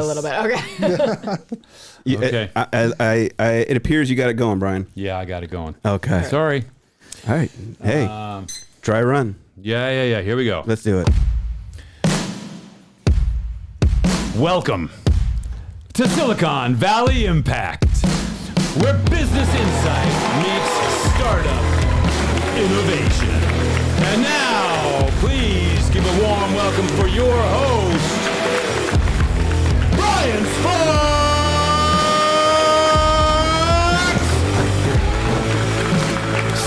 A little bit. Okay. Okay. It appears you got it going, Brian. Yeah, I got it going. Okay. Sorry. All right. Hey, dry run. Yeah. Here we go. Let's do it. Welcome to Silicon Valley Impact, where business insight meets startup innovation. And now, please give a warm welcome for your host, Brian Sparks!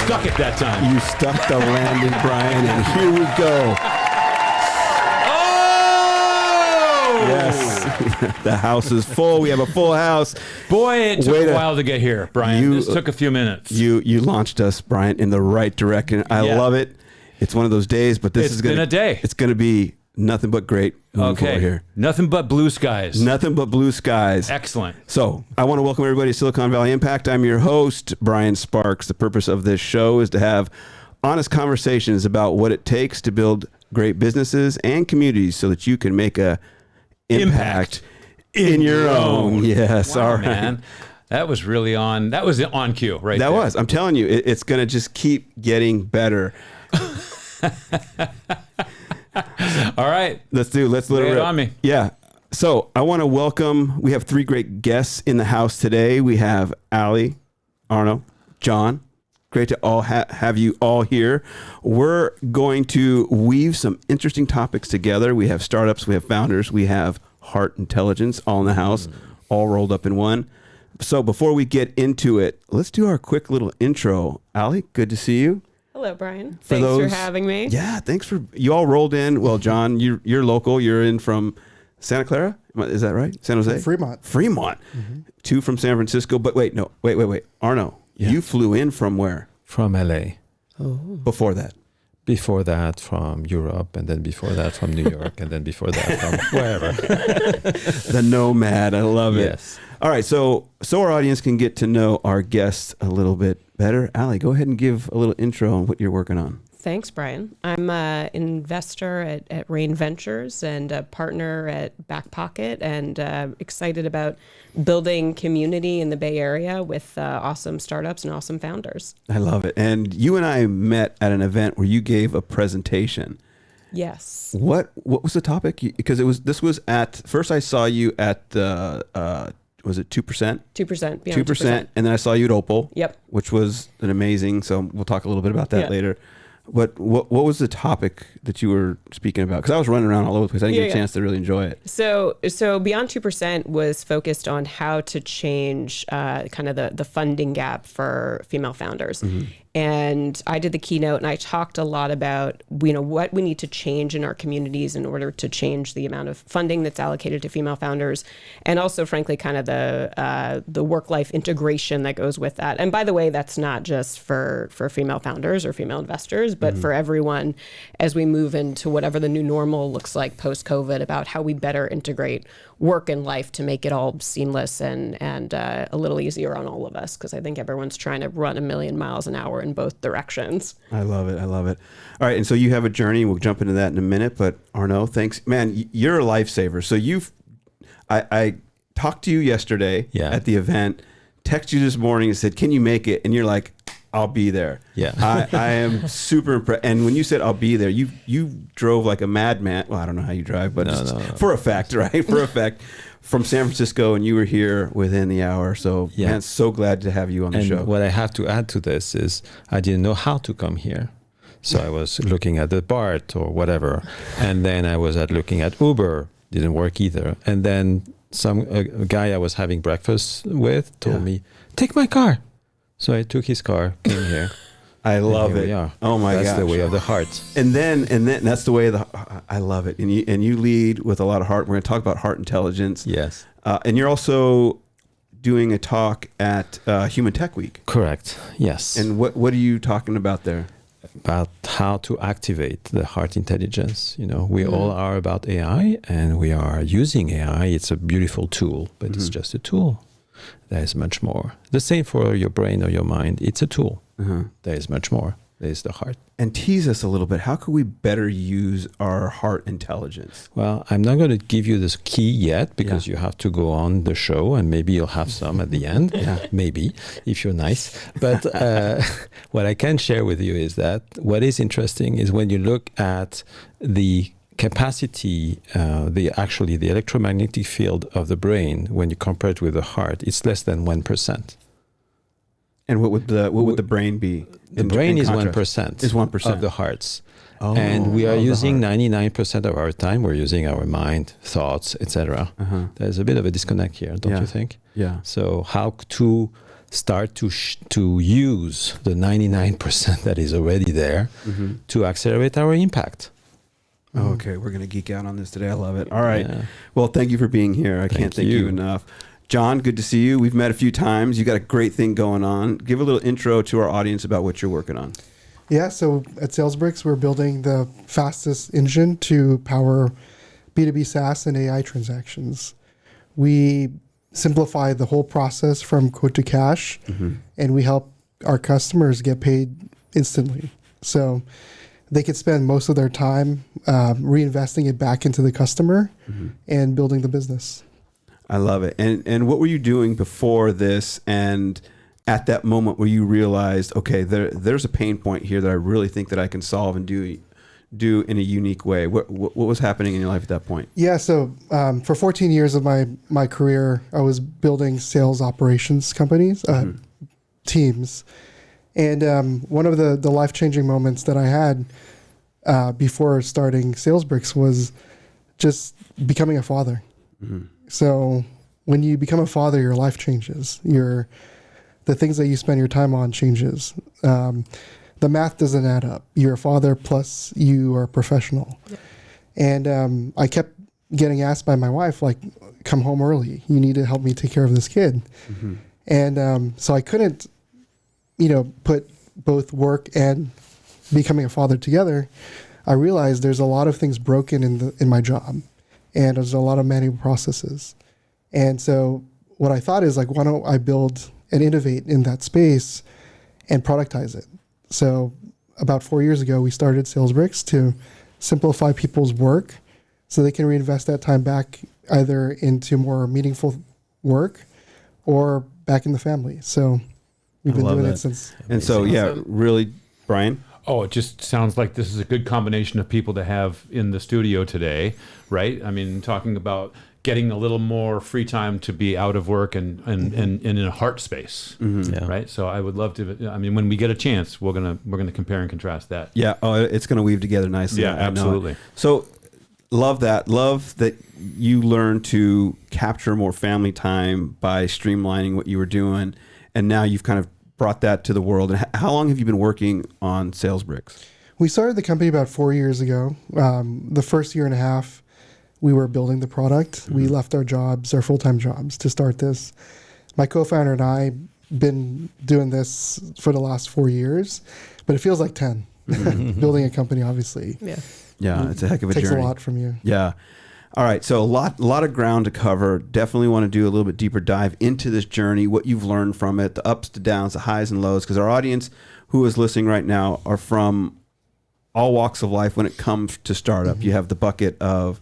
Stuck it that time. You stuck the landing, Brian, and here we go. Oh! Yes. The house is full. We have a full house. Boy, it took a while to get here, Brian. This took a few minutes. You launched us, Brian, in the right direction. I love it. It's one of those days, but this is going to been a day. It's going to be nothing but great moving forward here. Nothing but blue skies. Nothing but blue skies. Excellent. So I want to welcome everybody to Silicon Valley Impact. I'm your host, Brian Sparks. The purpose of this show is to have honest conversations about what it takes to build great businesses and communities so that you can make a impact in your own. Yes. Wow, all right. Man. That was really on. That was on cue, right? That there. was. I'm telling you, it's going to just keep getting better. All right. Let's let it on me. Yeah. So I want to welcome, we have three great guests in the house today. We have Allie, Arnaud, John. Great to all have you all here. We're going to weave some interesting topics together. We have startups, we have founders, we have heart intelligence all in the house, all rolled up in one. So before we get into it, let's do our quick little intro. Allie, good to see you. Hello, Brian. Thanks for having me. Yeah, thanks for, you all rolled in. Well, John, you're local. You're in from Santa Clara. Is that right? San Jose? Fremont. Mm-hmm. Two from San Francisco. But wait. Arnaud, you flew in from where? From LA. Oh. Before that? Before that from Europe, and then before that from New York, and then before that from wherever. The nomad. I love it. Yes. All right. So our audience can get to know our guests a little bit better. Allie, go ahead and give a little intro on what you're working on. Thanks, Brian. I'm an investor at Rain Ventures and a partner at Back Pocket, and excited about building community in the Bay Area with awesome startups and awesome founders. I love it. And you and I met at an event where you gave a presentation. Yes. What was the topic? Because this was at first I saw you at the was it 2%? 2%. 2%. And then I saw you at Opal. Yep. Which was an amazing. So we'll talk a little bit about that later. But what was the topic that you were speaking about? Because I was running around all over the place. I didn't get a chance to really enjoy it. So Beyond 2% was focused on how to change kind of the funding gap for female founders. Mm-hmm. And I did the keynote, and I talked a lot about what we need to change in our communities in order to change the amount of funding that's allocated to female founders, and also, frankly, kind of the work-life integration that goes with that. And by the way, that's not just for female founders or female investors, but for everyone as we move into whatever the new normal looks like post-COVID, about how we better integrate work and life to make it all seamless and a little easier on all of us, because I think everyone's trying to run 1,000,000 miles an hour in both directions. I love it. All right, and so you have a journey. We'll jump into that in a minute. But Arnaud, thanks, man. You're a lifesaver. So I talked to you yesterday at the event. Texted you this morning and said, "Can you make it?" And you're like, "I'll be there." Yeah. I am super impressed. And when you said I'll be there, you drove like a madman. Well, I don't know how you drive, but no. For a fact, right? For a fact, from San Francisco, and you were here within the hour. So, man, so glad to have you on the show. And what I have to add to this is I didn't know how to come here. So I was looking at the BART or whatever. And then I was looking at Uber. Didn't work either. And then a guy I was having breakfast with told me, "Take my car." So I took his car, came here. I love it. Oh my gosh. That's the way of the heart. And then that's the way I love it. And you lead with a lot of heart. We're going to talk about heart intelligence. Yes. And you're also doing a talk at Human Tech Week. Correct. Yes. And what are you talking about there? About how to activate the heart intelligence. We all are about AI, and we are using AI. It's a beautiful tool, but it's just a tool. There is much more. The same for your brain or your mind. It's a tool. There is much more. is the heart. And tease us a little bit. How could we better use our heart intelligence? Well, I'm not going to give you this key yet because you have to go on the show and maybe you'll have some at the end. Maybe, if you're nice. But what I can share with you is that what is interesting is when you look at the capacity, the electromagnetic field of the brain, when you compare it with the heart, it's less than 1%. And what would the brain be? The brain is 1%. Is 1% of the hearts. And we are using 99% of our time. We're using our mind, thoughts, etc. There's a bit of a disconnect here, don't you think? Yeah. So how to start to use the 99% that is already there to accelerate our impact? Okay, we're going to geek out on this today. I love it. All right. Yeah. Well, thank you for being here. I can't thank you enough. John, good to see you. We've met a few times. You got a great thing going on. Give a little intro to our audience about what you're working on. Yeah, so at Salesbricks, we're building the fastest engine to power B2B SaaS and AI transactions. We simplify the whole process from quote to cash, and we help our customers get paid instantly. So they could spend most of their time reinvesting it back into the customer and building the business. I love it. And what were you doing before this? And at that moment where you realized, okay, there's a pain point here that I really think that I can solve and do in a unique way. What was happening in your life at that point? Yeah, so for 14 years of my career, I was building sales operations companies, teams. And one of the life-changing moments that I had before starting Salesbricks was just becoming a father. So when you become a father, your life changes. The things that you spend your time on changes. The math doesn't add up. You're a father plus you are a professional. Yeah. And I kept getting asked by my wife, like, come home early. You need to help me take care of this kid. And so I couldn't, put both work and becoming a father together. I realized there's a lot of things broken in my job, and there's a lot of manual processes. And so what I thought is, like, why don't I build and innovate in that space and productize it? So about 4 years ago, we started Salesbricks to simplify people's work so they can reinvest that time back either into more meaningful work or back in the family. So we've been doing it since. And so, really, Brian? Oh, it just sounds like this is a good combination of people to have in the studio today, right? I mean, talking about getting a little more free time to be out of work and in a heart space, right? So I would love to. I mean, when we get a chance, we're gonna compare and contrast that. Yeah. Oh, it's gonna weave together nicely. Yeah, absolutely. So love that. Love that you learned to capture more family time by streamlining what you were doing, and now you've kind of brought that to the world. And how long have you been working on Salesbricks? We started the company about 4 years ago. The first year and a half, we were building the product. We left our jobs, our full-time jobs, to start this. My co-founder and I been doing this for the last 4 years, but it feels like 10. Building a company, obviously. Yeah, it's a heck of a journey. Takes a lot from you. Yeah. All right, so a lot of ground to cover. Definitely want to do a little bit deeper dive into this journey, what you've learned from it, the ups, the downs, the highs and lows, because our audience who is listening right now are from all walks of life when it comes to startup. You have the bucket of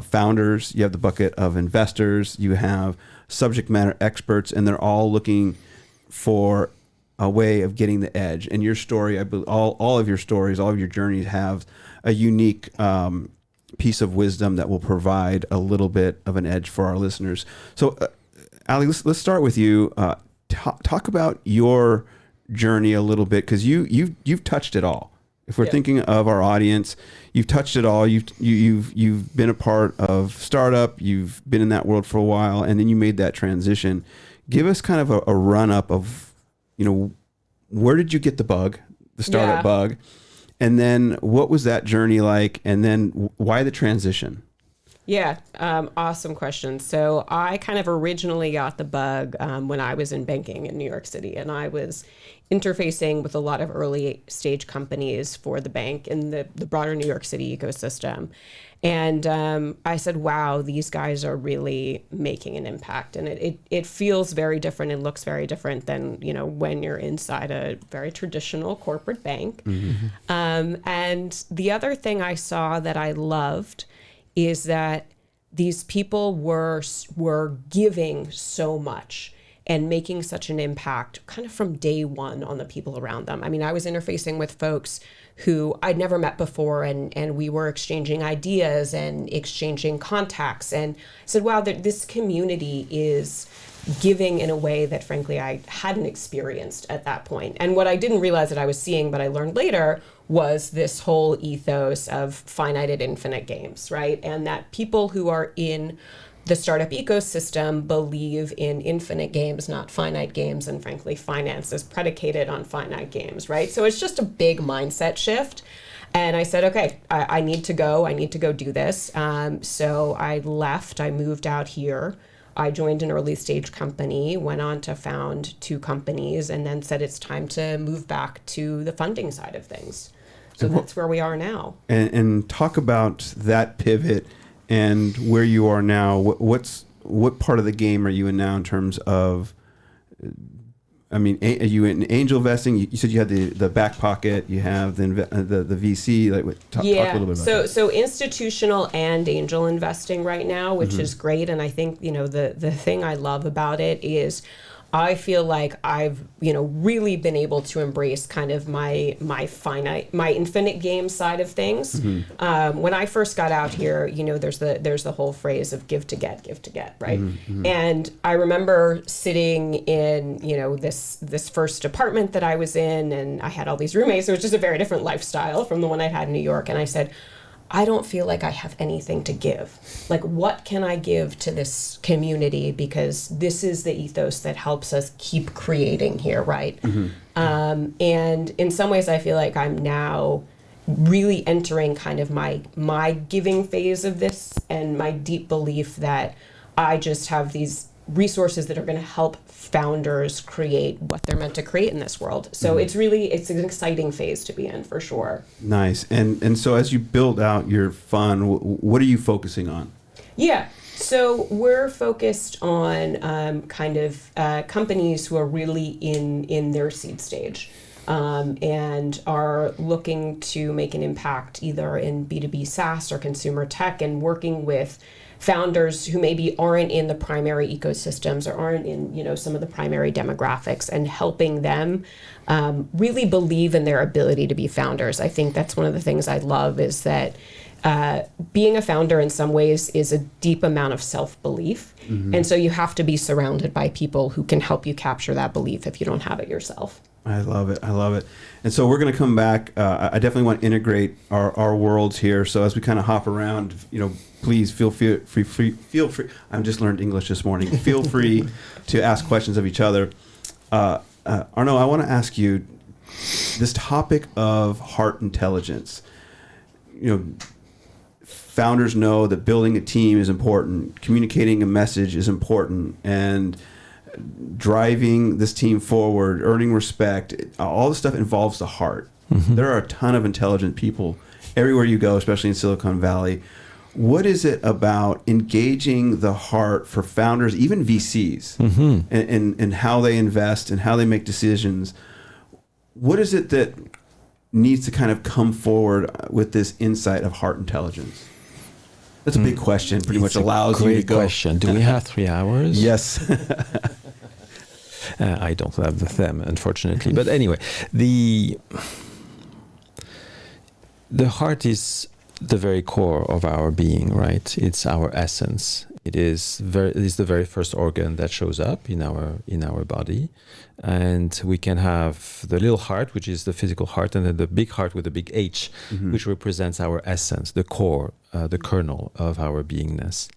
founders, you have the bucket of investors, you have subject matter experts, and they're all looking for a way of getting the edge. And your story, I believe, all of your stories, all of your journeys have a unique piece of wisdom that will provide a little bit of an edge for our listeners. So, Ali, let's start with you. Talk about your journey a little bit, because you've touched it all. If we're thinking of our audience, you've touched it all. You've been a part of startup. You've been in that world for a while, and then you made that transition. Give us kind of a run up of, where did you get the bug, the startup bug? And then what was that journey like? And then why the transition? Yeah, awesome question. So I kind of originally got the bug when I was in banking in New York City, and I was interfacing with a lot of early stage companies for the bank in the broader New York City ecosystem. And I said, wow, these guys are really making an impact. And it feels very different and looks very different than, when you're inside a very traditional corporate bank. And the other thing I saw that I loved is that these people were giving so much and making such an impact kind of from day one on the people around them. I mean, I was interfacing with folks who I'd never met before, and we were exchanging ideas and exchanging contacts, and I said, wow, this community is giving in a way that frankly I hadn't experienced at that point. And what I didn't realize that I was seeing, but I learned later, was this whole ethos of finite and infinite games, right? And that people who are in the startup ecosystem believe in infinite games, not finite games, and frankly, finance is predicated on finite games, right? So it's just a big mindset shift. And I said, okay, I need to go do this. So I left, I moved out here. I joined an early stage company, went on to found 2 companies, and then said it's time to move back to the funding side of things. So that's where we are now. And talk about that pivot and where you are now. What part of the game are you in now in terms of, are you in angel investing? You said you had the back pocket, you have the VC. Talk a little bit about that. So institutional and angel investing right now, which is great. And I think, the thing I love about it is I feel like I've, really been able to embrace kind of my infinite game side of things. When I first got out here, there's the whole phrase of give to get, right? And I remember sitting in, this first apartment that I was in, and I had all these roommates. It was just a very different lifestyle from the one I had in New York. And I said, I don't feel like I have anything to give. Like, what can I give to this community? Because this is the ethos that helps us keep creating here, right? And in some ways, I feel like I'm now really entering kind of my giving phase of this, and my deep belief that I just have these resources that are going to help founders create what they're meant to create in this world. So it's an exciting phase to be in, for sure. Nice. And so as you build out your fund, what are you focusing on? Yeah. So we're focused on companies who are really in their seed stage, and are looking to make an impact either in B2B SaaS or consumer tech, and working with founders who maybe aren't in the primary ecosystems or aren't in some of the primary demographics, and helping them really believe in their ability to be founders. I think that's one of the things I love, is that being a founder in some ways is a deep amount of self-belief. And so you have to be surrounded by people who can help you capture that belief if you don't have it yourself. I love it. And so we're going to come back. I definitely want to integrate our worlds here. So as we kind of hop around, please feel free. I just learned English this morning. Feel free to ask questions of each other. Arnaud, I want to ask you this topic of heart intelligence. Founders know that building a team is important, communicating a message is important, and driving this team forward, earning respect, all this stuff involves the heart. There are a ton of intelligent people everywhere you go, especially in Silicon Valley. What is it about engaging the heart for founders, even VCs, and how they invest and how they make decisions? What is it that needs to kind of come forward with this insight of heart intelligence? That's a big question. Pretty much allows you to go. Great question. Do we have 3 hours? Yes. I don't have them, unfortunately. But anyway, the heart is the very core of our being, right? It's our essence. It is the very first organ that shows up in our body, and we can have the little heart, which is the physical heart, and then the big heart with a big H, which represents our essence, the core, the kernel of our beingness.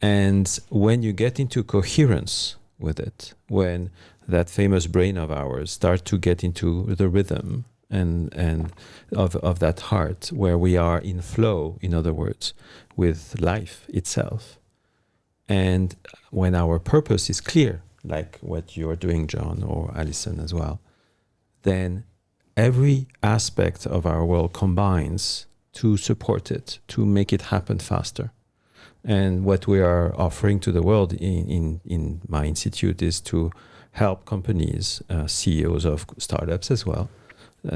And when you get into coherence with it, when that famous brain of ours starts to get into the rhythm and of that heart, where we are in flow, in other words, with life itself. And when our purpose is clear, like what you are doing, John, or Allison as well, then every aspect of our world combines to support it, to make it happen faster. And what we are offering to the world in my institute is to help companies, CEOs of startups as well,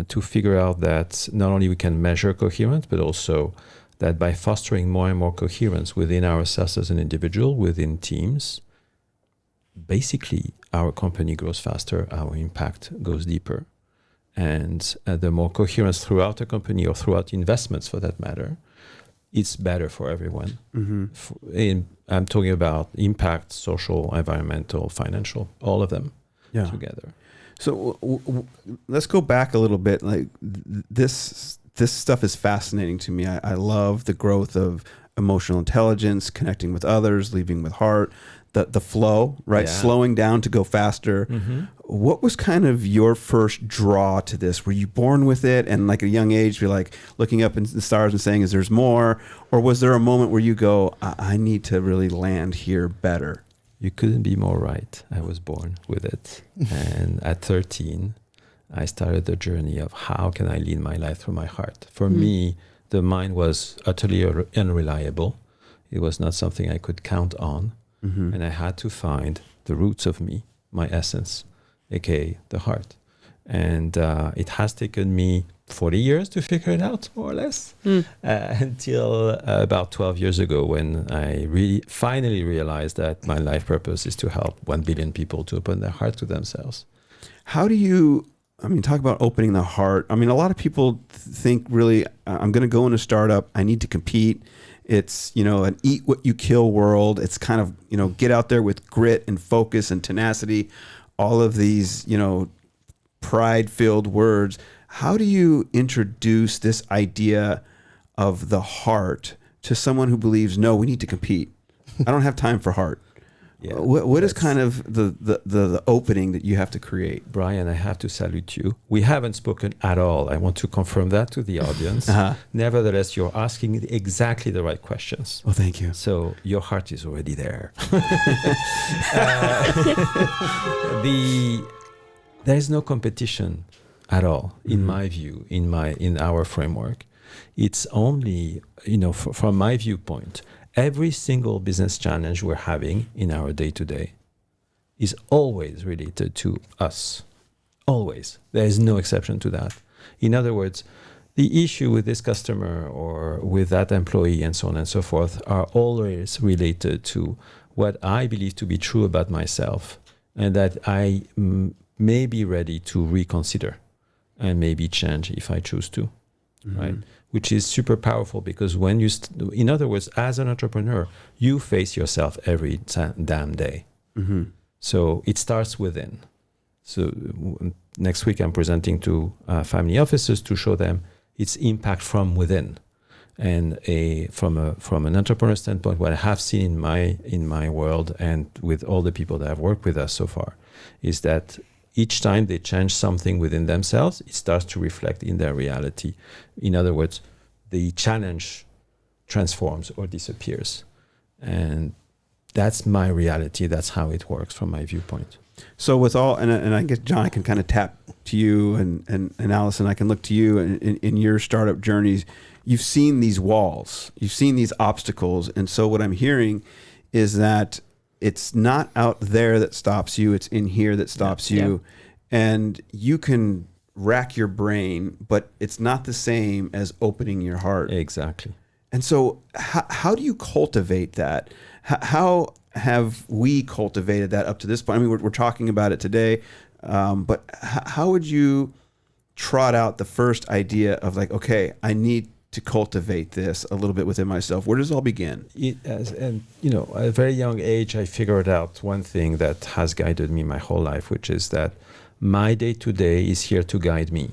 to figure out that not only we can measure coherence, but also that by fostering more and more coherence within ourselves as an individual, within teams, basically our company grows faster, our impact goes deeper. And the more coherence throughout a company, or throughout investments for that matter, it's better for everyone. I'm talking about impact, social, environmental, financial, all of them together. So let's go back a little bit. Like this stuff is fascinating to me. I love the growth of emotional intelligence, connecting with others, leading with heart, the flow, right? Yeah. Slowing down to go faster. What was kind of your first draw to this? Were you born with it, and like at a young age, you're like looking up in the stars and saying, "Is there's more?" Or was there a moment where you go, "I need to really land here better"? You couldn't be more right. I was born with it. And at 13, I started the journey of how can I lead my life through my heart. For me, the mind was utterly unreliable. It was not something I could count on. And I had to find the roots of me, my essence, aka the heart. And it has taken me 40 years to figure it out, more or less, until about 12 years ago, when I really finally realized that my life purpose is to help 1 billion people to open their heart to themselves. How do you, talk about opening the heart. A lot of people think really, I'm going to go in a startup, I need to compete. It's, an eat what you kill world. It's kind of, get out there with grit and focus and tenacity, all of these, pride-filled words. How do you introduce this idea of the heart to someone who believes, no, we need to compete? I don't have time for heart. Yeah, what is kind of the opening that you have to create? Brian, I have to salute you. We haven't spoken at all. I want to confirm that to the audience. Nevertheless, you're asking exactly the right questions. Oh, thank you. So your heart is already there. There is no competition at all, in my view, in our framework. It's only, from my viewpoint, every single business challenge we're having in our day-to-day is always related to us. Always. There is no exception to that. In other words, the issue with this customer or with that employee and so on and so forth are always related to what I believe to be true about myself, and that I may be ready to reconsider and maybe change if I choose to, right? Which is super powerful, because when you, in other words, as an entrepreneur, you face yourself every damn day. So it starts within. So next week I'm presenting to family offices to show them its impact from within. And from an entrepreneur standpoint, what I have seen in my world and with all the people that have worked with us so far is that each time they change something within themselves, it starts to reflect in their reality. In other words, the challenge transforms or disappears. And that's my reality. That's how it works from my viewpoint. So with all, and I guess, John, I can kind of tap to you, and Allison, I can look to you in your startup journeys. You've seen these walls, you've seen these obstacles. And so what I'm hearing is that it's not out there that stops you, it's in here that stops you. And you can rack your brain, but it's not the same as opening your heart. Exactly. And so how do you cultivate that? How have we cultivated that up to this point? We're talking about it today, but how would you trot out the first idea of like, okay, I need to cultivate this a little bit within myself? Where does it all begin? At a very young age, I figured out one thing that has guided me my whole life, which is that my day-to-day is here to guide me.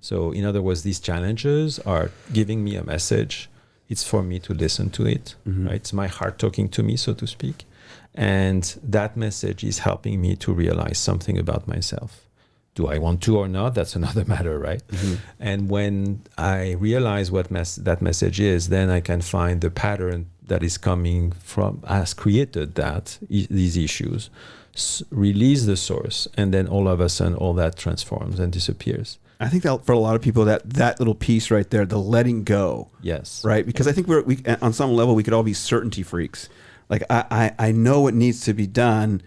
So in other words, these challenges are giving me a message. It's for me to listen to it, right? It's my heart talking to me, so to speak. And that message is helping me to realize something about myself. Do I want to or not? That's another matter, right? And when I realize what that message is, then I can find the pattern that is coming from, has created these issues, release the source, and then all of a sudden all that transforms and disappears. I think that for a lot of people, that little piece right there, the letting go. Yes. Right? Because I think we on some level, we could all be certainty freaks. Like, I know what needs to be done,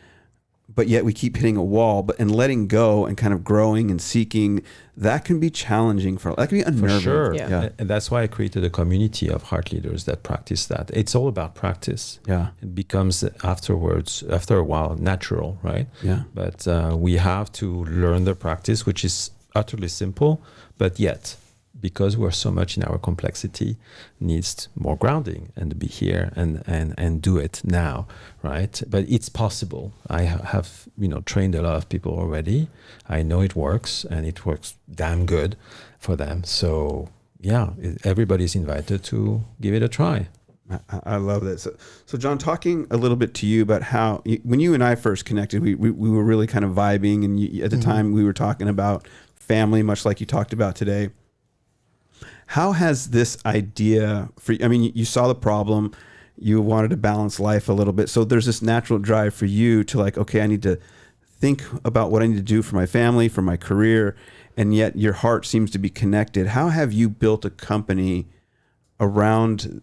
but yet we keep hitting a wall. And letting go and kind of growing and seeking, that can be challenging. That can be unnerving. For sure. Yeah. And that's why I created a community of heart leaders that practice that. It's all about practice. Yeah. It becomes after a while, natural, right? Yeah. But we have to learn the practice, which is utterly simple, but yet, because we're so much in our complexity, needs more grounding and to be here and do it now, right? But it's possible. I have trained a lot of people already. I know it works, and it works damn good for them. So yeah, everybody's invited to give it a try. I love that. So John, talking a little bit to you about how when you and I first connected, we were really kind of vibing, and at the time we were talking about family, much like you talked about today. How has this idea you saw the problem, you wanted to balance life a little bit. So there's this natural drive for you to like, okay, I need to think about what I need to do for my family, for my career, and yet your heart seems to be connected. How have you built a company around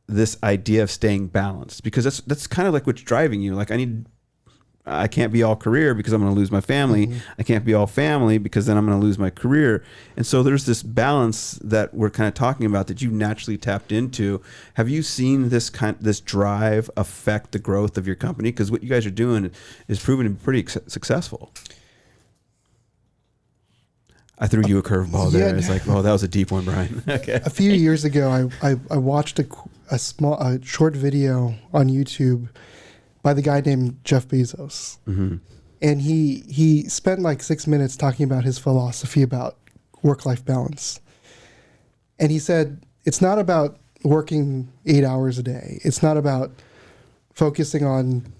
this idea of staying balanced? Because that's kind of like what's driving you. Like, I can't be all career because I'm going to lose my family. I can't be all family because then I'm going to lose my career. And so there's this balance that we're kind of talking about that you naturally tapped into. Have you seen this drive affect the growth of your company? Because what you guys are doing is proven to be pretty successful. I threw you a curveball there. Yeah. It's like, oh, that was a deep one, Brian. Okay. A few years ago, I watched a short video on YouTube by the guy named Jeff Bezos. And he spent like 6 minutes talking about his philosophy about work-life balance. And he said, it's not about working 8 hours a day. It's not about focusing on,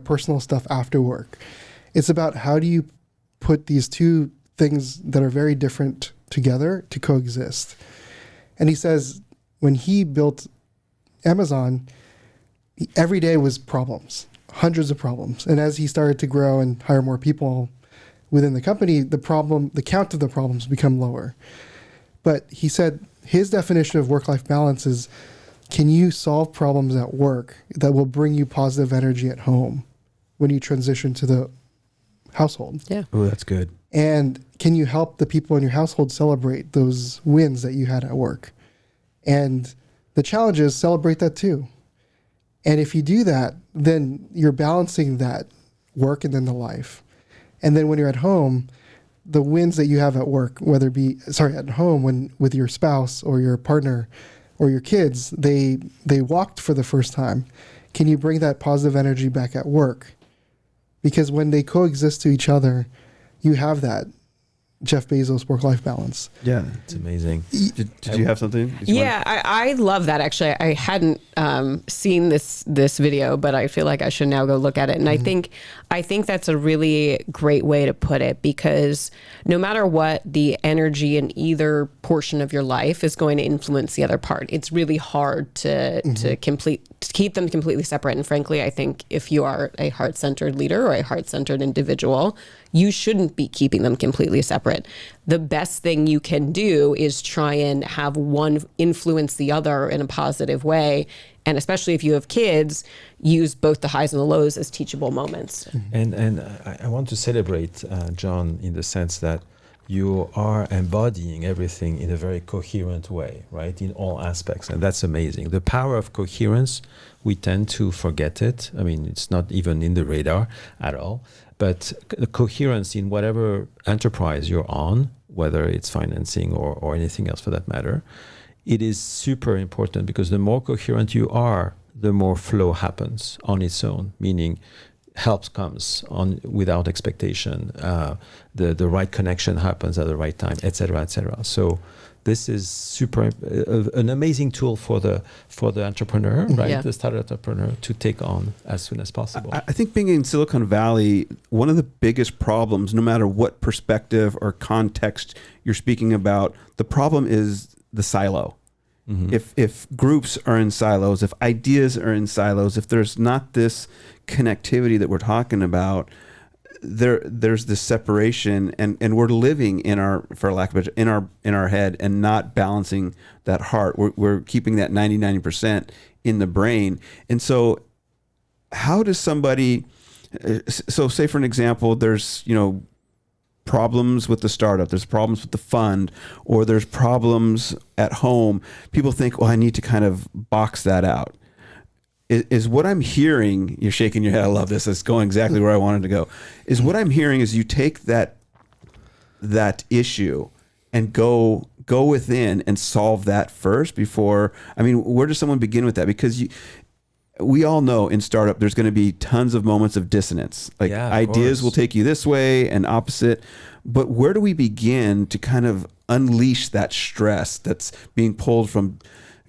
personal stuff after work. It's about how do you put these two things that are very different together to coexist. And he says when he built Amazon, every day was problems, hundreds of problems. And as he started to grow and hire more people within the company, the count of the problems become lower. But he said his definition of work-life balance is, can you solve problems at work that will bring you positive energy at home when you transition to the household? Yeah. Oh, that's good. And can you help the people in your household celebrate those wins that you had at work? And the challenge is celebrate that too. And if you do that, then you're balancing that work and then the life. And then when you're at home, the wins that you have at work, whether it be, at home with your spouse or your partner or your kids, they walked for the first time. Can you bring that positive energy back at work? Because when they coexist to each other, you have that Jeff Bezos work-life balance. Yeah. It's amazing. Did you have something? I love that. Actually, I hadn't seen this video, but I feel like I should now go look at it. And I think that's a really great way to put it, because no matter what, the energy in either portion of your life is going to influence the other part. It's really hard to keep them completely separate. And frankly, I think if you are a heart-centered leader or a heart-centered individual, you shouldn't be keeping them completely separate. The best thing you can do is try and have one influence the other in a positive way. And especially if you have kids, use both the highs and the lows as teachable moments. And I want to celebrate, John, in the sense that you are embodying everything in a very coherent way, right? In all aspects. And that's amazing. The power of coherence, we tend to forget it. I mean, it's not even in the radar at all. But the coherence in whatever enterprise you're on, whether it's financing or anything else for that matter, it is super important, because the more coherent you are, the more flow happens on its own, meaning help comes on without expectation, the right connection happens at the right time, etc., etc. So this is super an amazing tool for the entrepreneur, right? Yeah. The startup entrepreneur to take on as soon as possible. I think being in Silicon Valley, one of the biggest problems, no matter what perspective or context you're speaking about, the problem is the silo. Mhm. If groups are in silos, if ideas are in silos, if there's not this connectivity that we're talking about, there's this separation, and we're living in our, for lack of a better, in our head, and not balancing that heart. We're keeping that 99% in the brain. And so how does somebody, so say for an example, there's, problems with the startup, there's problems with the fund, or there's problems at home. People think, well, I need to kind of box that out. Is what I'm hearing, you're shaking your head, I love this, it's going exactly where I wanted to go, is what I'm hearing is you take that issue and go within and solve that first before, where does someone begin with that? Because we all know in startup, there's going to be tons of moments of dissonance. Like ideas will take you this way and opposite, but where do we begin to kind of unleash that stress that's being pulled from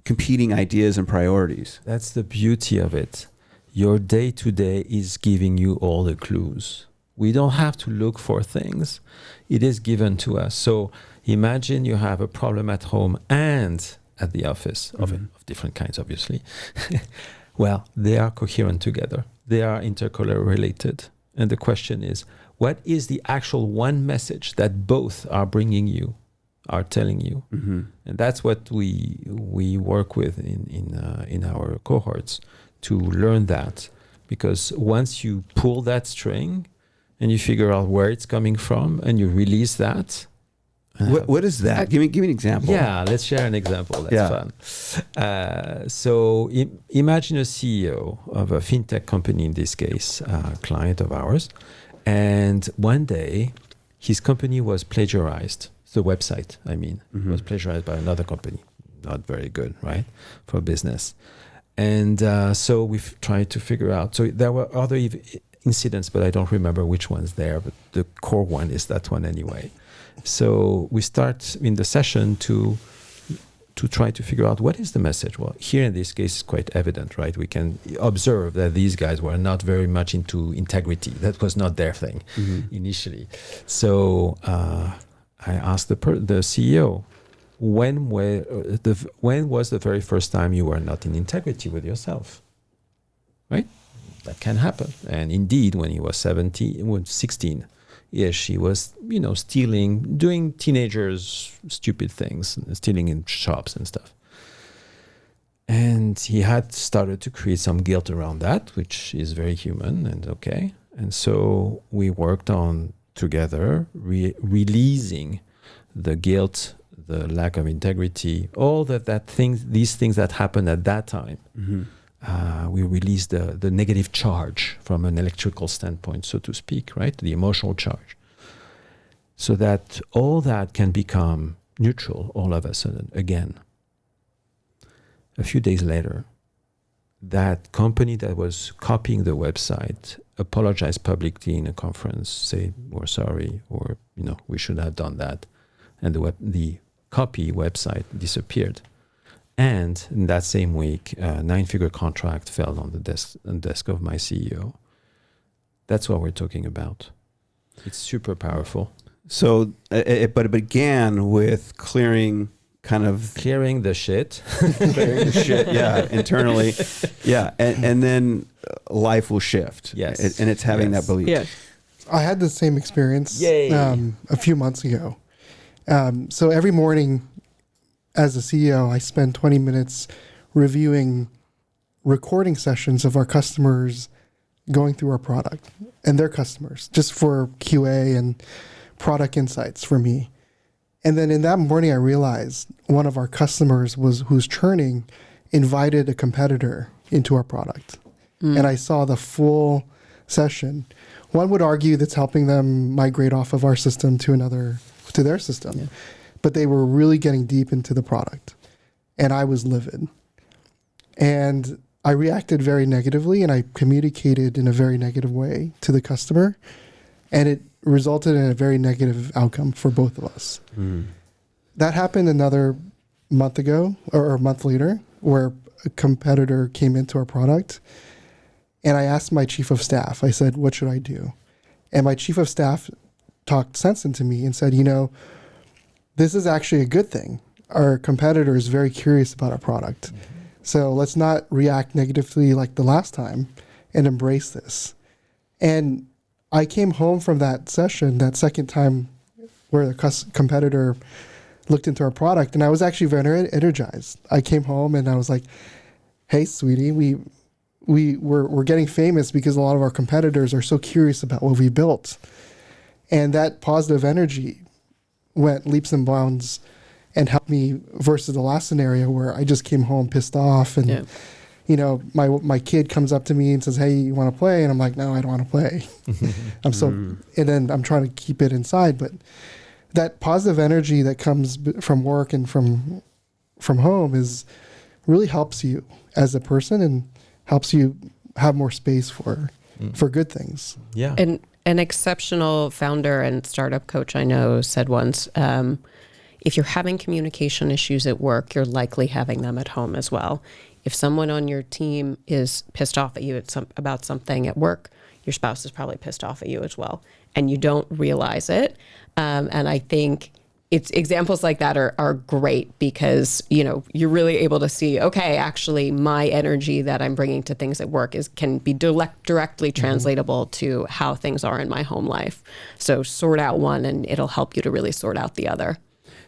competing ideas and priorities? That's the beauty of it. Your day-to-day is giving you all the clues. We don't have to look for things. It is given to us. So imagine you have a problem at home and at the office, of different kinds, obviously. Well, they are coherent together. They are intercorrelated. And the question is, what is the actual one message that both are bringing you, are telling you? Mm-hmm. And that's what we work with in our cohorts, to learn that. Because once you pull that string and you figure out where it's coming from and you release that. What is that? Give me an example. Yeah, let's share an example. That's fun. So imagine a CEO of a fintech company, in this case, a client of ours. And one day, his company was plagiarized. The website, was plagiarized by another company. Not very good, right, for business. And so we've tried to figure out. So there were other incidents, but I don't remember which one's there. But the core one is that one anyway. So we start in the session to try to figure out what is the message. Well, here in this case, it's quite evident, right? We can observe that these guys were not very much into integrity. That was not their thing initially. So I asked the CEO, when was the very first time you were not in integrity with yourself? Right? That can happen. And indeed, when he was 16, yes, she was, stealing, doing teenagers' stupid things, stealing in shops and stuff. And he had started to create some guilt around that, which is very human and okay. And so we worked on together, releasing the guilt, the lack of integrity, all these things that happened at that time. We released the negative charge from an electrical standpoint, so to speak, right? The emotional charge. So that all that can become neutral all of a sudden again. A few days later, that company that was copying the website apologized publicly in a conference, say, we're sorry, or, we should have done that. And the copy website disappeared. And in that same week, a 9-figure contract fell on the desk of my CEO. That's what we're talking about. It's super powerful. So, but it began with clearing the shit. Clearing the shit, internally. Yeah, and then life will shift. Yes. And it's having that belief. Yeah. I had the same experience Yay. A few months ago. So every morning as a CEO, I spend 20 minutes reviewing recording sessions of our customers going through our product and their customers, just for QA and product insights for me. And then in that morning, I realized one of our customers who's churning invited a competitor into our product. And I saw the full session. One would argue that's helping them migrate off of our system to their system. Yeah. But they were really getting deep into the product. And I was livid. And I reacted very negatively, and I communicated in a very negative way to the customer. And it resulted in a very negative outcome for both of us. that happened another month ago or a month later, where a competitor came into our product, and I asked my chief of staff, I said, what should I do? And my chief of staff talked sense into me and said, this is actually a good thing. Our competitor is very curious about our product. Mm-hmm. So let's not react negatively like the last time and embrace this. And I came home from that session, that second time where the competitor looked into our product, and I was actually very energized. I came home and I was like, hey, sweetie, we're getting famous because a lot of our competitors are so curious about what we built. And that positive energy went leaps and bounds and helped me versus the last scenario where I just came home pissed off and my kid comes up to me and says, hey, you want to play? And I'm like, no, I don't want to play. And then I'm trying to keep it inside. But that positive energy that comes from work and from home really helps you as a person and helps you have more space for good things. Yeah. And an exceptional founder and startup coach I know said once, if you're having communication issues at work, you're likely having them at home as well. If someone on your team is pissed off at you about something at work, your spouse is probably pissed off at you as well, and you don't realize it. And I think it's examples like that are great because, you're really able to see, okay, actually my energy that I'm bringing to things at work can be directly translatable to how things are in my home life. So sort out one and it'll help you to really sort out the other.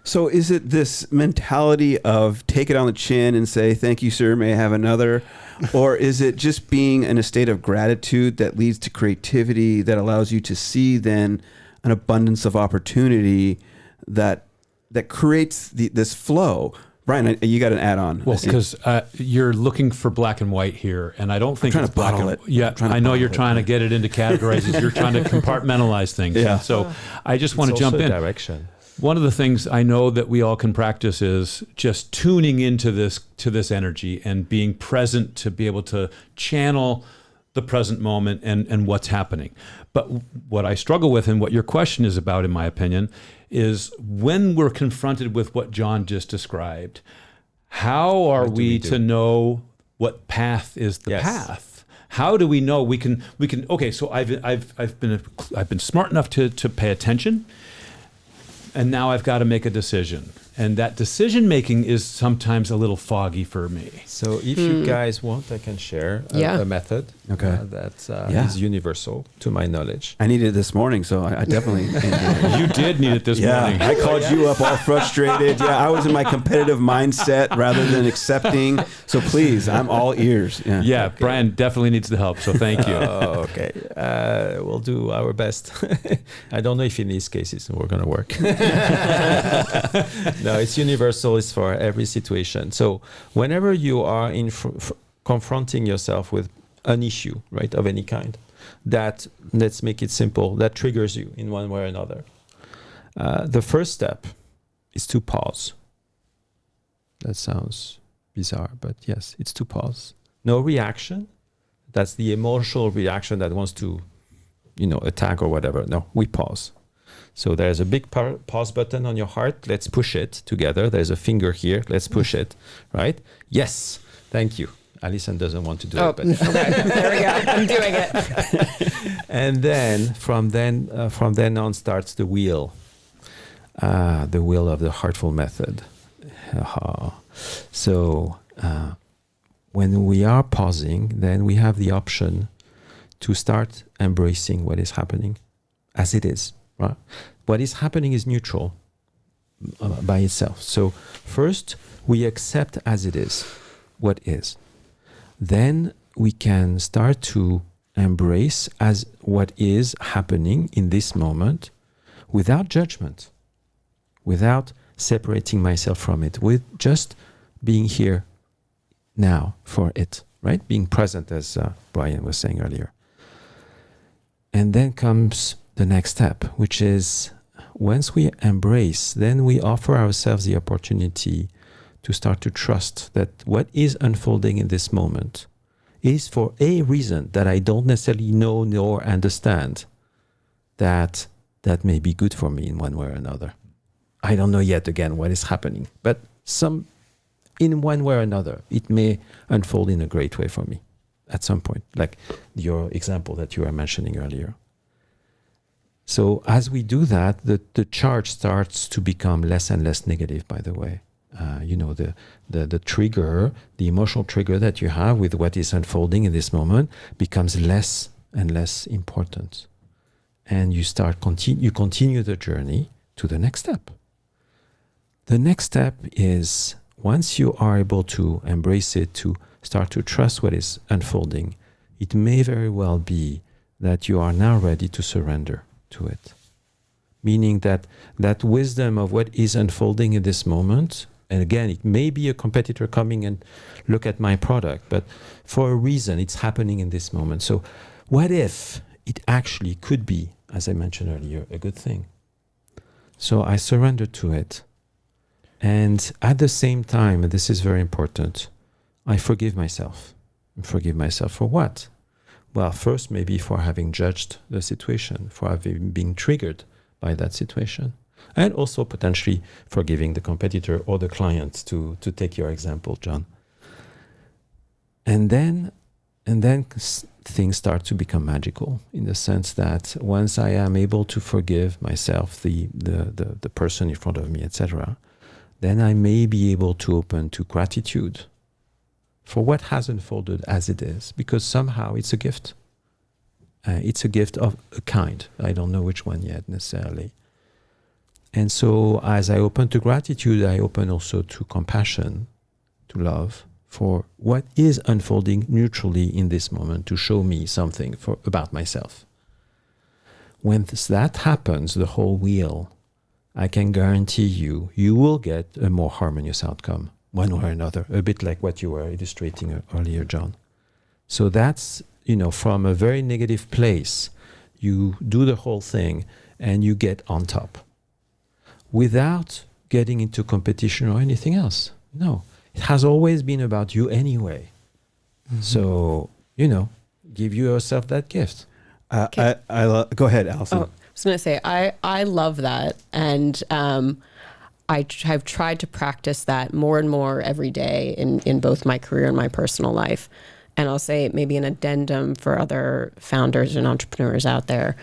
So is it this mentality of take it on the chin and say, thank you, sir, may I have another? Or is it just being in a state of gratitude that leads to creativity that allows you to see then an abundance of opportunity that creates this flow? Brian, you got an add-on. Well, because you're looking for black and white here, and I don't think it's black and white. Yeah, I know you're trying to get it into categorizes. You're trying to compartmentalize things. Yeah. And so I just want to jump in. Direction. One of the things I know that we all can practice is just tuning into this energy and being present to be able to channel the present moment and what's happening. But what I struggle with and what your question is about, in my opinion, is when we're confronted with what John just described, how are we to know what path is the path? How do we know we can? Okay, so I've been smart enough to pay attention. And now I've got to make a decision. And that decision making is sometimes a little foggy for me. So if you guys want, I can share a method that is universal to my knowledge. I needed it this morning, so I definitely You did need it this morning. I called you up all frustrated. Yeah, I was in my competitive mindset rather than accepting. So please, I'm all ears. Yeah, okay. Brian definitely needs the help, so thank you. Okay. We'll do our best. I don't know if in these cases we're going to work. No, it's universal. It's for every situation. So whenever you are confronting yourself with an issue, right, of any kind, that, let's make it simple, that triggers you in one way or another. The first step is to pause. That sounds bizarre, but yes, it's to pause. No reaction. That's the emotional reaction that wants to, attack or whatever. No, we pause. So there's a big pause button on your heart. Let's push it together. There's a finger here. Let's push it, right? Yes. Thank you. Allison doesn't want to do it. But okay. There we go. I'm doing it. And then from then on starts the wheel of the Heartful method. So when we are pausing, then we have the option to start embracing what is happening as it is. Right. What is happening is neutral by itself. So first, we accept as it is what is. Then we can start to embrace as what is happening in this moment without judgment, without separating myself from it, with just being here now for it, right? Being present, as Brian was saying earlier. And then comes the next step, which is once we embrace, then we offer ourselves the opportunity to start to trust that what is unfolding in this moment is for a reason that I don't necessarily know nor understand, that may be good for me in one way or another. I don't know yet again what is happening, but in one way or another, it may unfold in a great way for me at some point, like your example that you were mentioning earlier. So as we do that, the charge starts to become less and less negative, by the way. The trigger, the emotional trigger that you have with what is unfolding in this moment becomes less and less important. And you continue the journey to the next step. The next step is, once you are able to embrace it, to start to trust what is unfolding, it may very well be that you are now ready to surrender to it. Meaning that wisdom of what is unfolding in this moment, and again, it may be a competitor coming and look at my product, but for a reason, it's happening in this moment. So what if it actually could be, as I mentioned earlier, a good thing? So I surrender to it. And at the same time, and this is very important, I forgive myself. Forgive myself for what? Well, first, maybe for having judged the situation, for having been triggered by that situation, and also potentially forgiving the competitor or the client, to take your example, John. And then things start to become magical, in the sense that once I am able to forgive myself, the person in front of me, etc., then I may be able to open to gratitude for what has unfolded as it is, because somehow it's a gift. It's a gift of a kind. I don't know which one yet necessarily. And so as I open to gratitude, I open also to compassion, to love, for what is unfolding neutrally in this moment, to show me something about myself. When that happens, the whole wheel, I can guarantee you will get a more harmonious outcome, one way or another, a bit like what you were illustrating earlier, John. So that's, from a very negative place, you do the whole thing and you get on top without getting into competition or anything else. No, it has always been about you anyway. Mm-hmm. So, give yourself that gift. Go ahead, Allison. Oh, I was going to say, I love that. And I have tried to practice that more and more every day in both my career and my personal life. And I'll say maybe an addendum for other founders and entrepreneurs out there.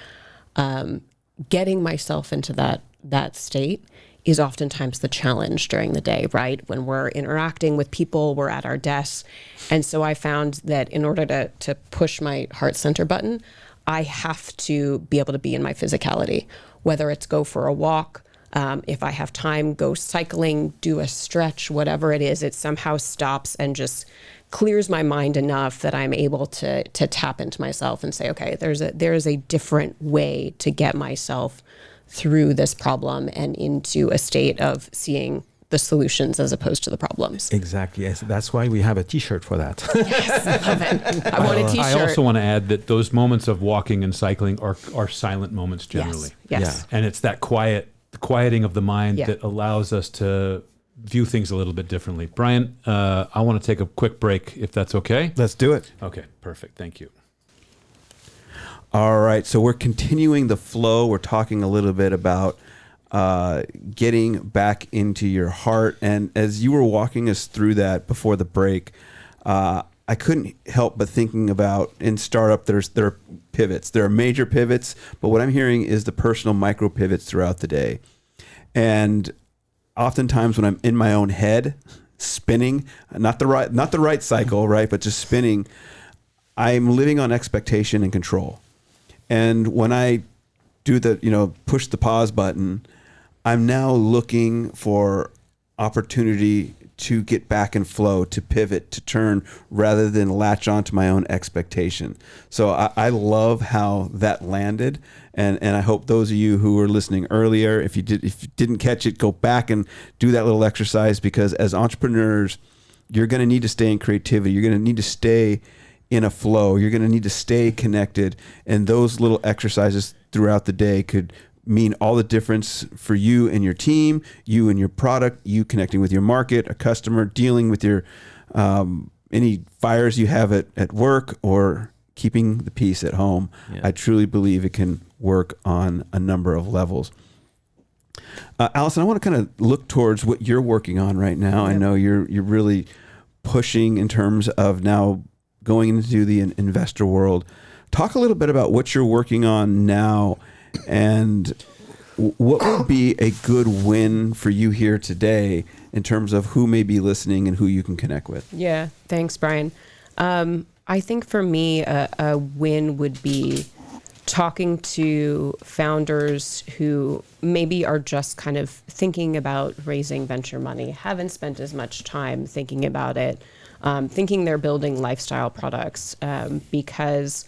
Getting myself into that state is oftentimes the challenge during the day, right? When we're interacting with people, we're at our desks. And so I found that in order to push my heart center button, I have to be able to be in my physicality, whether it's go for a walk, if I have time, go cycling, do a stretch, whatever it is, it somehow stops and just clears my mind enough that I'm able to tap into myself and say, okay, there is a different way to get myself through this problem and into a state of seeing the solutions as opposed to the problems. Exactly. Yes. That's why we have a T-shirt for that. Yes, I love it. I want a T-shirt. I also want to add that those moments of walking and cycling are silent moments generally. Yes. Yeah. And it's that quieting of the mind that allows us to view things a little bit differently. Brian, I want to take a quick break, if that's okay. Let's do it. Okay, perfect. Thank you. All right. So we're continuing the flow. We're talking a little bit about getting back into your heart. And as you were walking us through that before the break, I couldn't help but thinking about, in startup, there are pivots. There are major pivots, but what I'm hearing is the personal micro pivots throughout the day. And oftentimes when I'm in my own head, spinning, not the right cycle, right, but just spinning, I'm living on expectation and control. And when I do push the pause button, I'm now looking for opportunity to get back in flow, to pivot, to turn, rather than latch onto my own expectation. So I love how that landed. And I hope those of you who were listening earlier, if you didn't catch it, go back and do that little exercise, because as entrepreneurs, you're going to need to stay in creativity. You're going to need to stay in a flow. You're going to need to stay connected. And those little exercises throughout the day could mean all the difference for you and your team, you and your product, you connecting with your market, a customer, dealing with your any fires you have at work, or keeping the peace at home. Yeah. I truly believe it can work on a number of levels. Allison, I want to kind of look towards what you're working on right now. I know you're really pushing in terms of now going into the investor world. Talk a little bit about what you're working on now and what would be a good win for you here today in terms of who may be listening and who you can connect with. Yeah, thanks, Brian. I think for me, a win would be talking to founders who maybe are just kind of thinking about raising venture money, haven't spent as much time thinking about it, thinking they're building lifestyle products, because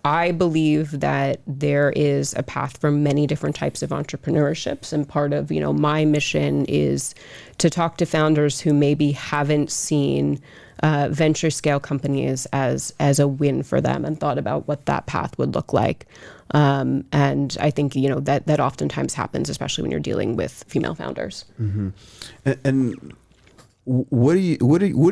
I believe that there is a path for many different types of entrepreneurships. And part of, my mission is to talk to founders who maybe haven't seen venture scale companies as a win for them and thought about what that path would look like. And I think, that oftentimes happens, especially when you're dealing with female founders. Mm-hmm. And what are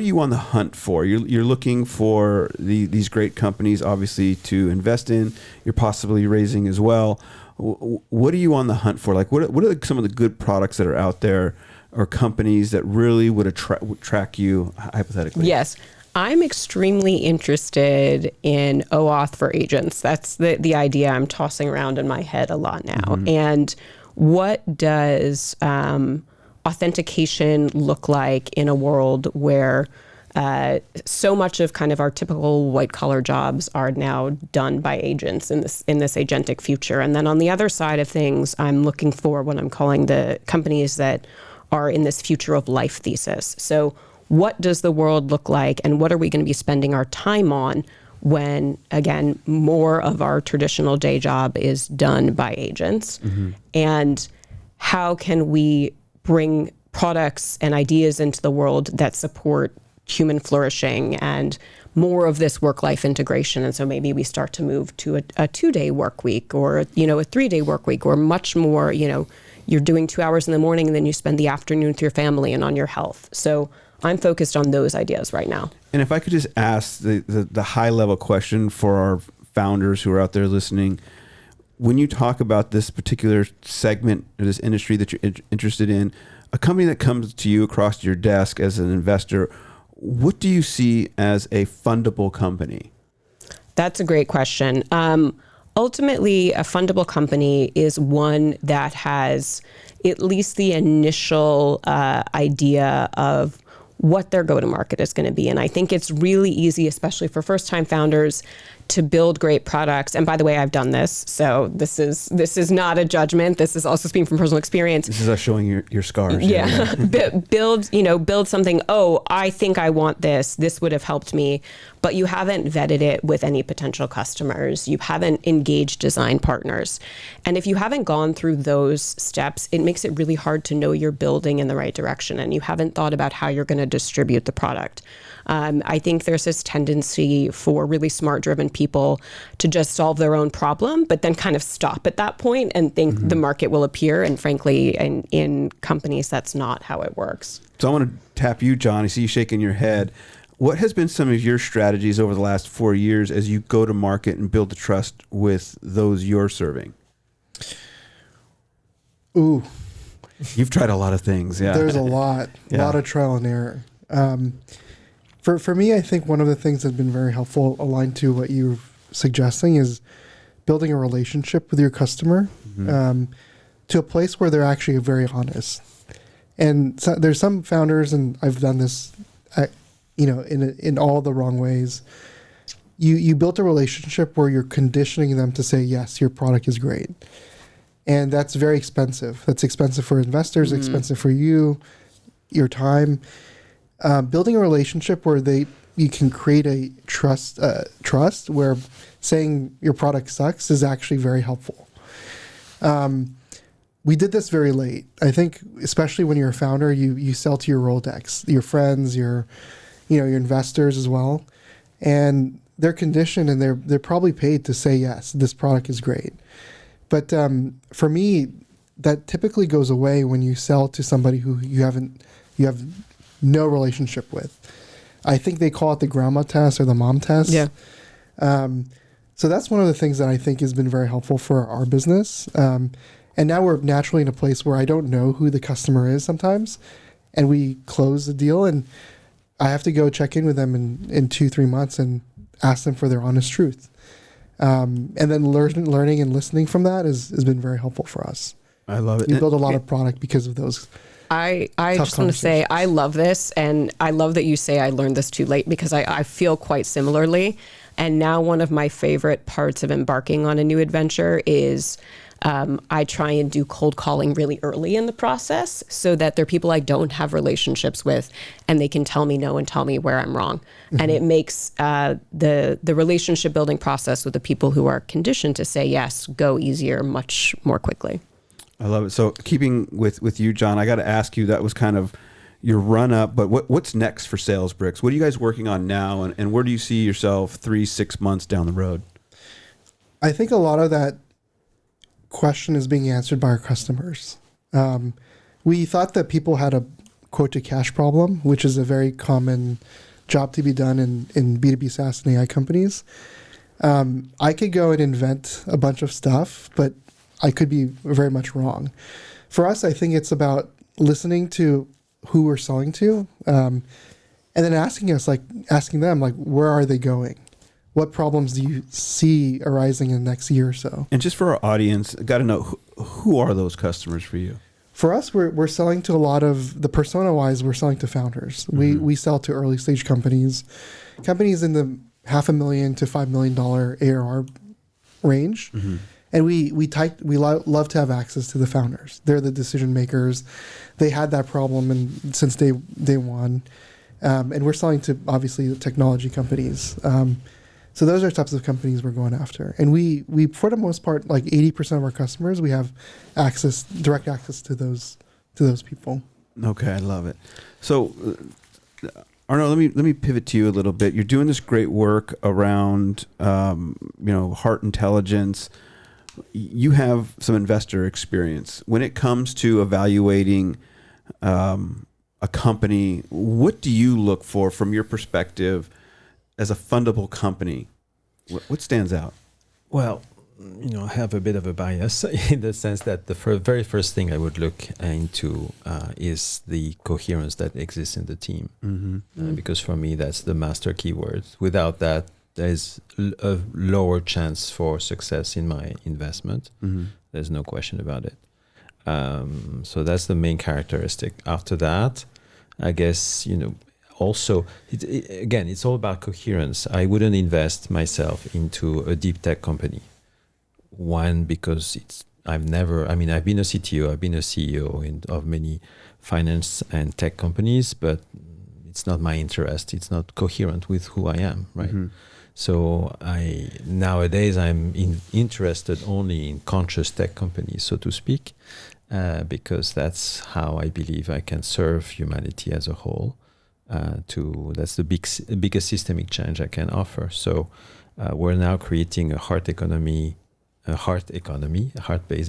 you on the hunt for? You're looking for these great companies, obviously, to invest in. You're possibly raising as well. What are you on the hunt for? Like, what are some of the good products that are out there, or companies that really would attract you hypothetically? Yes. I'm extremely interested in OAuth for agents. That's the idea I'm tossing around in my head a lot now. Mm-hmm. And what does authentication look like in a world where so much of kind of our typical white collar jobs are now done by agents in this agentic future? And then on the other side of things, I'm looking for what I'm calling the companies that are in this future of life thesis. So what does the world look like, and what are we going to be spending our time on when, again, more of our traditional day job is done by agents? Mm-hmm. And how can we bring products and ideas into the world that support human flourishing and more of this work-life integration? And so maybe we start to move to a 2-day work week, or a 3-day work week, or much more, you're doing 2 hours in the morning and then you spend the afternoon with your family and on your health. So I'm focused on those ideas right now. And if I could just ask the high-level question for our founders who are out there listening, when you talk about this particular segment or this industry that you're interested in, a company that comes to you across your desk as an investor, what do you see as a fundable company? That's a great question. Ultimately, a fundable company is one that has at least the initial idea of what their go-to-market is going to be. And I think it's really easy, especially for first-time founders, to build great products. And by the way, I've done this, so this is not a judgment. This is also speaking from personal experience. This is us showing your scars. Yeah. build something. Oh, I think I want this. This would have helped me. But you haven't vetted it with any potential customers. You haven't engaged design partners. And if you haven't gone through those steps, it makes it really hard to know you're building in the right direction, and you haven't thought about how you're going to distribute the product. I think there's this tendency for really smart, driven people to just solve their own problem, but then kind of stop at that point and think the market will appear. And frankly, in companies, that's not how it works. So I want to tap you, John. I see you shaking your head. What has been some of your strategies over the last 4 years as you go to market and build the trust with those you're serving? Ooh. You've tried a lot of things. Yeah. There's a lot of trial and error. For me, I think one of the things that's been very helpful, aligned to what you're suggesting, is building a relationship with your customer to a place where they're actually very honest. And so there's some founders, and I've done this, in all the wrong ways. You built a relationship where you're conditioning them to say, yes, your product is great. And that's very expensive. That's expensive for investors, expensive for you, your time. Building a relationship where you can create a trust where saying your product sucks is actually very helpful. We did this very late. I think, especially when you're a founder, you sell to your Rolodex, your friends, your investors as well, and they're conditioned and they're probably paid to say, yes, this product is great. But for me, that typically goes away when you sell to somebody who you have no relationship with. I think they call it the grandma test or the mom test. Yeah. So that's one of the things that I think has been very helpful for our business. And now we're naturally in a place where I don't know who the customer is sometimes, and we close the deal, and I have to go check in with them in 2-3 months and ask them for their honest truth. And then learning and listening from that has been very helpful for us. I love it. We build a lot of product because of those. I just want to say I love this, and I love that you say I learned this too late, because I feel quite similarly. And now one of my favorite parts of embarking on a new adventure is I try and do cold calling really early in the process, so that they're people I don't have relationships with, and they can tell me no and tell me where I'm wrong. And it makes the relationship building process with the people who are conditioned to say yes go easier much more quickly. I love it. So keeping with you, John, I got to ask you, that was kind of your run up, but what's next for Salesbricks? What are you guys working on now, and where do you see yourself 3-6 months down the road? I think a lot of that question is being answered by our customers. We thought that people had a quote to cash problem, which is a very common job to be done in B2B SaaS and AI companies. I could go and invent a bunch of stuff, but I could be very much wrong. For us, I think it's about listening to who we're selling to, and then asking them, where are they going? What problems do you see arising in the next year or so? And just for our audience, got to know who are those customers for you? For us, we're selling to a lot of the persona-wise. We're selling to founders. Mm-hmm. We sell to early stage companies in the $500,000 to $5 million ARR range. Mm-hmm. And we love to have access to the founders. They're the decision makers. They had that problem since day one. And we're selling to, obviously, the technology companies. So those are types of companies we're going after. And we for the most part, like 80% of our customers, we have direct access to those people. Okay, I love it. So, Arnaud, let me pivot to you a little bit. You're doing this great work around, heart intelligence. You have some investor experience. When it comes to evaluating a company, what do you look for from your perspective as a fundable company? What stands out? Well, I have a bit of a bias in the sense that the very first thing I would look into is the coherence that exists in the team. Mm-hmm. Because for me, that's the master keyword. Without that, there's a lower chance for success in my investment. Mm-hmm. There's no question about it. So that's the main characteristic. After that, I guess, also, it's all about coherence. I wouldn't invest myself into a deep tech company. One, because I've been a CTO, I've been a CEO of many finance and tech companies, but it's not my interest. It's not coherent with who I am, right? Mm-hmm. So nowadays I'm interested only in conscious tech companies, so to speak, because that's how I believe I can serve humanity as a whole. That's the biggest systemic change I can offer. So we're now creating a heart-based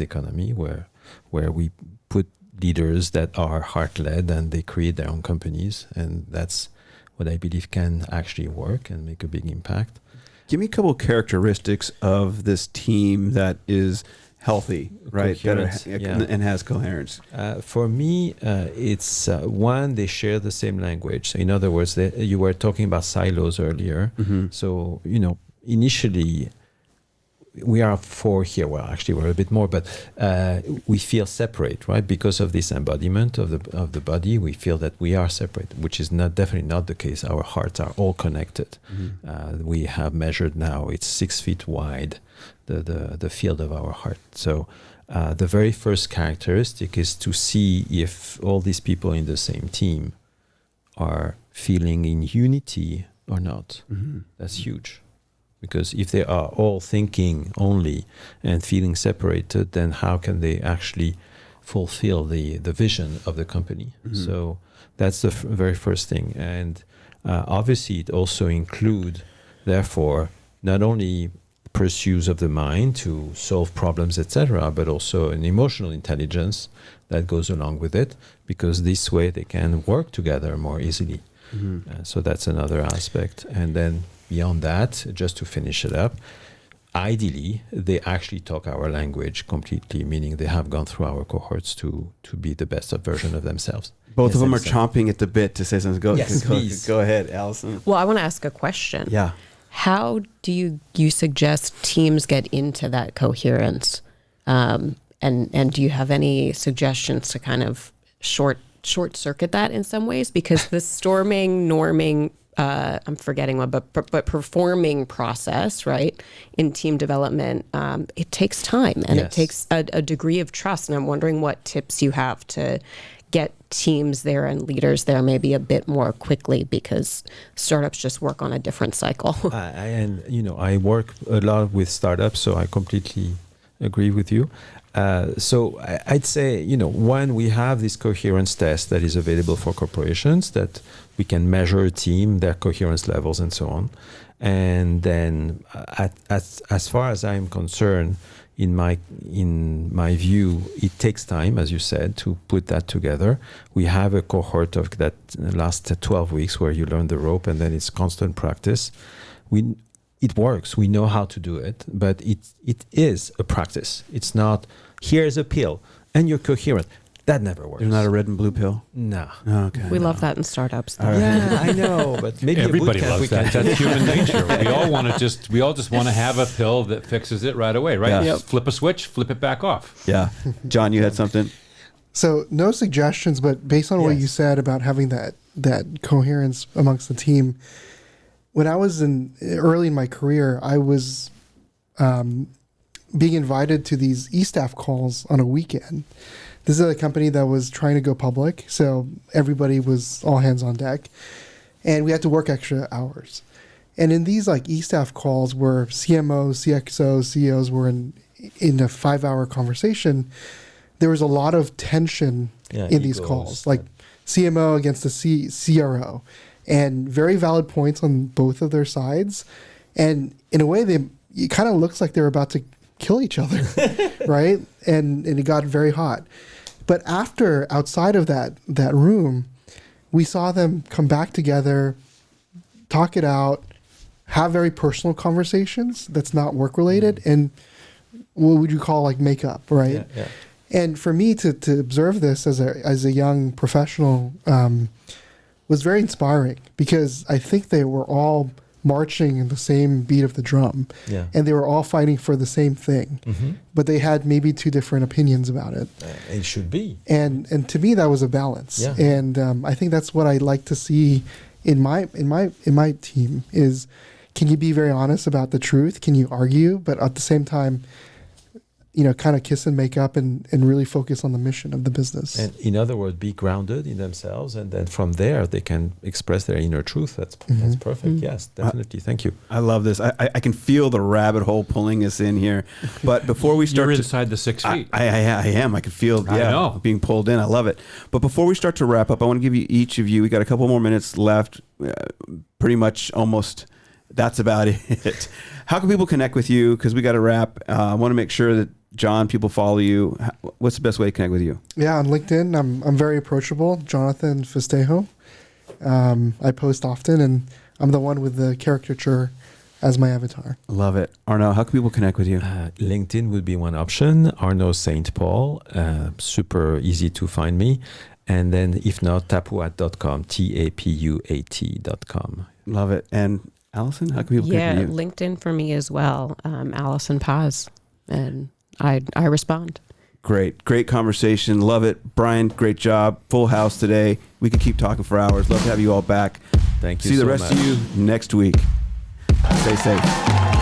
economy where we put leaders that are heart-led and they create their own companies, and that's what I believe can actually work and make a big impact. Give me a couple of characteristics of this team that is healthy, right? And has coherence. For me, it's one, they share the same language. So in other words, you were talking about silos earlier. Mm-hmm. So, initially, we are 4 here. Well, actually, we're a bit more, but we feel separate, right? Because of this embodiment of the body, we feel that we are separate, which is definitely not the case. Our hearts are all connected. Mm-hmm. We have measured now; it's 6 feet wide, the field of our heart. So the very first characteristic is to see if all these people in the same team are feeling in unity or not. Mm-hmm. That's huge. Because if they are all thinking only and feeling separated, then how can they actually fulfill the vision of the company? Mm-hmm. So that's the very first thing. And obviously it also include, therefore, not only pursuits of the mind to solve problems, etc., but also an emotional intelligence that goes along with it, because this way they can work together more easily. Mm-hmm. So that's another aspect. And then beyond that, just to finish it up, ideally, they actually talk our language completely, meaning they have gone through our cohorts to be the best version of themselves. Both of them are chomping at the bit to say something. Go ahead, Allison. Well, I want to ask a question. Yeah. How do you suggest teams get into that coherence? And do you have any suggestions to kind of short circuit that in some ways? Because the storming, norming, I'm forgetting one, but performing process, right, in team development, it takes time and it takes a degree of trust. And I'm wondering what tips you have to get teams there and leaders there maybe a bit more quickly, because startups just work on a different cycle. I work a lot with startups, so I completely agree with you. So I'd say, one, we have this coherence test that is available for corporations that we can measure a team, their coherence levels, and so on. And then, as far as I'm concerned, in my view, it takes time, as you said, to put that together. We have a cohort of that last 12 weeks where you learn the rope, and then it's constant practice. It works. We know how to do it, but it is a practice. It's not, here's a pill and you're coherent. That never works. There's not a red and blue pill? No. Okay. We love that in startups. All right. Yeah, I know, but maybe everybody loves that. Can That's human nature. We all just want to have a pill that fixes it right away, right? Yeah. Yep. Flip a switch, flip it back off. Yeah. John, you had something? So no suggestions, but based on what you said about having that coherence amongst the team, when I was early in my career, I was being invited to these e-staff calls on a weekend. This is a company that was trying to go public, so everybody was all hands on deck, and we had to work extra hours. And in these e-staff calls where CMOs, CXOs, CEOs were in a 5-hour conversation, there was a lot of tension in these calls, like CMO against the CRO, and very valid points on both of their sides. And in a way, it kind of looks like they're about to kill each other, right? And it got very hot. But outside of that room, we saw them come back together, talk it out, have very personal conversations that's not work related, and what would you call make up, right? Yeah. And for me to observe this as a young professional was very inspiring, because I think they were all marching in the same beat of the drum, and they were all fighting for the same thing, but they had maybe two different opinions about it. It should be. And to me, that was a balance. Yeah. And I think that's what I like to see in my team is, can you be very honest about the truth? Can you argue, but at the same time, kind of kiss and make up and really focus on the mission of the business. And in other words, be grounded in themselves, and then from there they can express their inner truth. That's perfect. Yes, definitely. Thank you. I love this. I can feel the rabbit hole pulling us in here. But before we start, you're inside the 6 feet. I am. I can feel being pulled in. I love it. But before we start to wrap up, I want to give you each of you. We got a couple more minutes left. Pretty much almost. That's about it. How can people connect with you? Because we got to wrap. I want to make sure that John, people follow you. What's the best way to connect with you? Yeah, on LinkedIn, I'm very approachable. Jonathan Festejo. I post often, and I'm the one with the caricature as my avatar. Love it. Arnaud, how can people connect with you? LinkedIn would be one option. Arnaud Saint-Paul. Super easy to find me. And then if not, tapuat.com, tapuat.com. Love it. And Allison, how can people connect with you? LinkedIn for me as well. Allison Paz. And I respond. Great conversation. Love it. Brian, great job. Full house today. We could keep talking for hours. Love to have you all back. Thank you. See the rest of you next week. Stay safe.